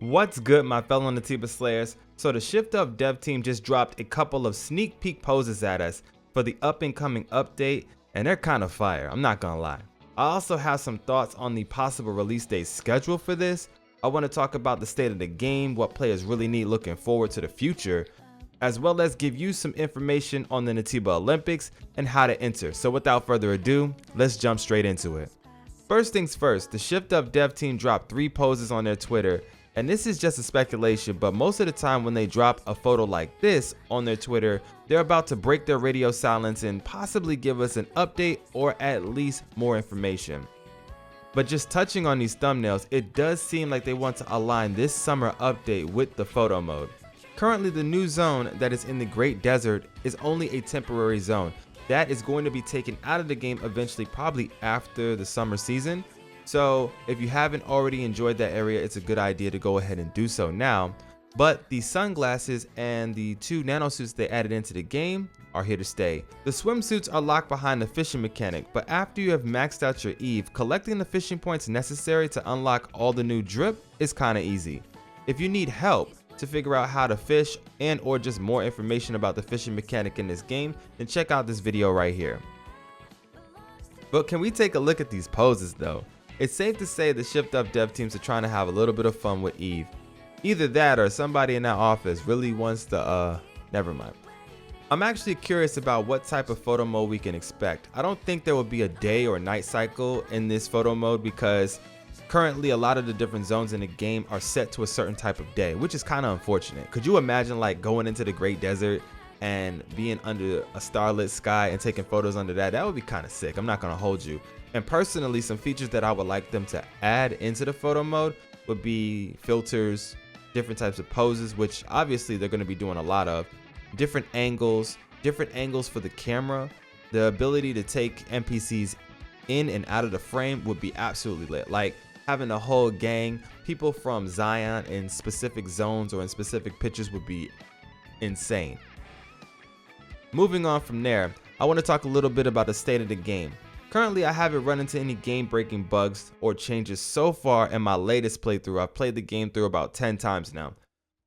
What's good, my fellow Naytiba Slayers? So the Shift Up dev team just dropped a couple of sneak peek poses at us for the up and coming update, and they're kind of fire, I'm not gonna lie. I also have some thoughts on the possible release date schedule for this. I want to talk about the state of the game, what players really need looking forward to the future, as well as give you some information on the Naytiba Olympics and how to enter. So without further ado, let's jump straight into it. First things first, the Shift Up dev team dropped 3 poses on their Twitter. And this is just a speculation, but most of the time when they drop a photo like this on their Twitter, they're about to break their radio silence and possibly give us an update or at least more information. But just touching on these thumbnails, it does seem like they want to align this summer update with the photo mode. Currently, the new zone that is in the Great Desert is only a temporary zone. That is going to be taken out of the game eventually, probably after the summer season. So if you haven't already enjoyed that area, it's a good idea to go ahead and do so now. But the sunglasses and the 2 nanosuits they added into the game are here to stay. The swimsuits are locked behind the fishing mechanic, but after you have maxed out your Eve, collecting the fishing points necessary to unlock all the new drip is kinda easy. If you need help to figure out how to fish and or just more information about the fishing mechanic in this game, then check out this video right here. But can we take a look at these poses though? It's safe to say the Shift Up dev teams are trying to have a little bit of fun with Eve. Either that or somebody in that office really wants to, never mind. I'm actually curious about what type of photo mode we can expect. I don't think there will be a day or night cycle in this photo mode because currently a lot of the different zones in the game are set to a certain type of day, which is kind of unfortunate. Could you imagine like going into the Great Desert and being under a starlit sky and taking photos under that? That would be kind of sick, I'm not gonna hold you. And personally, some features that I would like them to add into the photo mode would be filters, different types of poses, which obviously they're going to be doing a lot of, different angles for the camera. The ability to take NPCs in and out of the frame would be absolutely lit. Like having a whole gang, people from Zion in specific zones or in specific pictures would be insane. Moving on from there, I want to talk a little bit about the state of the game. Currently, I haven't run into any game-breaking bugs or changes so far in my latest playthrough. I've played the game through about 10 times now.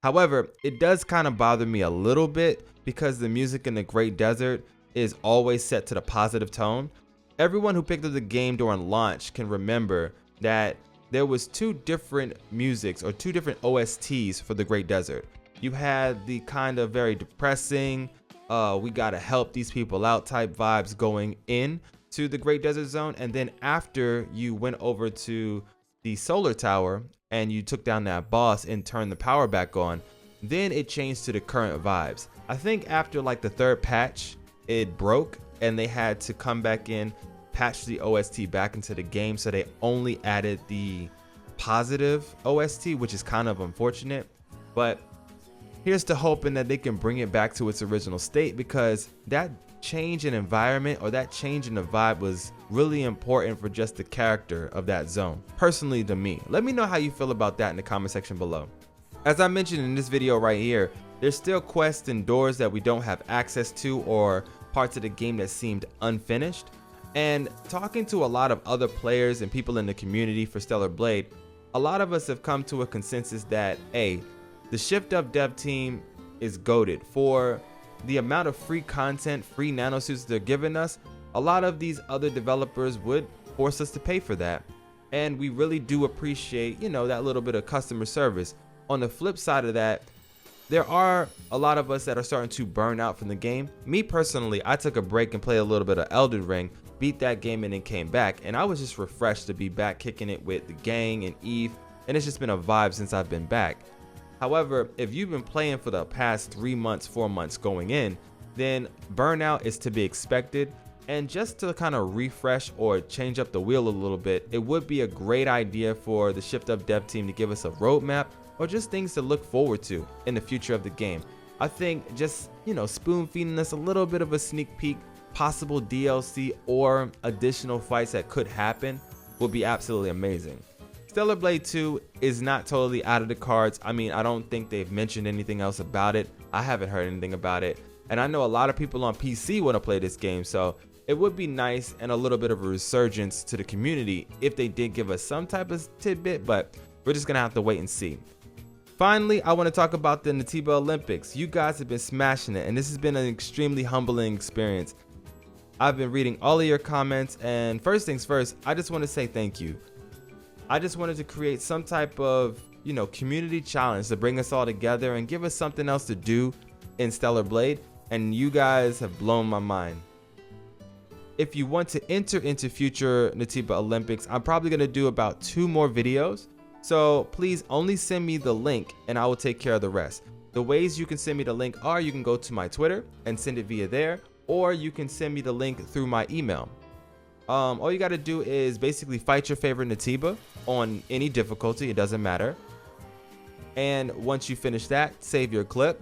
However, it does kind of bother me a little bit because the music in the Great Desert is always set to the positive tone. Everyone who picked up the game during launch can remember that there was 2 different musics or 2 different OSTs for the Great Desert. You had the kind of very depressing, we gotta help these people out type vibes going in to the Great Desert Zone, and then after you went over to the solar tower and you took down that boss and turned the power back on, then it changed to the current vibes. I think after like the 3rd patch it broke and they had to come back in, patch the OST back into the game, so they only added the positive OST, which is kind of unfortunate. But here's to hoping that they can bring it back to its original state, because that change in environment or that change in the vibe was really important for just the character of that zone, personally to me. Let me know how you feel about that in the comment section below. As I mentioned in this video right here, there's still quests and doors that we don't have access to or parts of the game that seemed unfinished. And talking to a lot of other players and people in the community for Stellar Blade, a lot of us have come to a consensus that the Shift Up dev team is goated for the amount of free content, free nanosuits they're giving us. A lot of these other developers would force us to pay for that, and we really do appreciate, you know, that little bit of customer service. On the flip side of that, there are a lot of us that are starting to burn out from the game. Me personally, I took a break and played a little bit of Elden Ring, beat that game and then came back, and I was just refreshed to be back kicking it with the gang and Eve, and it's just been a vibe since I've been back. However, if you've been playing for the past 3 months, 4 months going in, then burnout is to be expected. And just to kind of refresh or change up the wheel a little bit, it would be a great idea for the Shift Up dev team to give us a roadmap or just things to look forward to in the future of the game. I think just, you know, spoon feeding us a little bit of a sneak peek, possible DLC or additional fights that could happen would be absolutely amazing. Stellar Blade 2 is not totally out of the cards. I mean, I don't think they've mentioned anything else about it. I haven't heard anything about it. And I know a lot of people on PC want to play this game, so it would be nice and a little bit of a resurgence to the community if they did give us some type of tidbit, but we're just gonna have to wait and see. Finally, I want to talk about the Naytiba Olympics. You guys have been smashing it, and this has been an extremely humbling experience. I've been reading all of your comments, and first things first, I just want to say thank you. I just wanted to create some type of, community challenge to bring us all together and give us something else to do in Stellar Blade, and you guys have blown my mind. If you want to enter into future Naytiba Olympics, I'm probably going to do about 2 more videos. So please only send me the link and I will take care of the rest. The ways you can send me the link are you can go to my Twitter and send it via there, or you can send me the link through my email. All you got to do is basically fight your favorite Naytiba on any difficulty. It doesn't matter. And once you finish that, save your clip.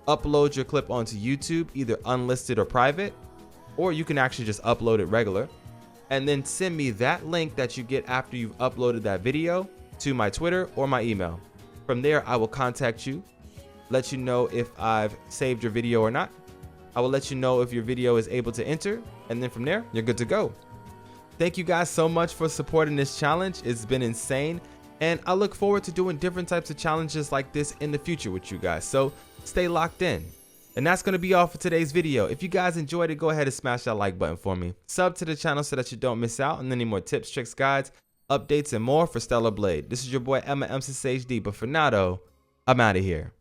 Upload your clip onto YouTube, either unlisted or private, or you can actually just upload it regular. And then send me that link that you get after you've uploaded that video to my Twitter or my email. From there, I will contact you, let you know if I've saved your video or not. I will let you know if your video is able to enter, and then from there, you're good to go. Thank you guys so much for supporting this challenge. It's been insane, and I look forward to doing different types of challenges like this in the future with you guys, so stay locked in. And that's going to be all for today's video. If you guys enjoyed it, go ahead and smash that like button for me. Sub to the channel so that you don't miss out on any more tips, tricks, guides, updates, and more for Stellar Blade. This is your boy Emma M6HD, but for now though, I'm out of here.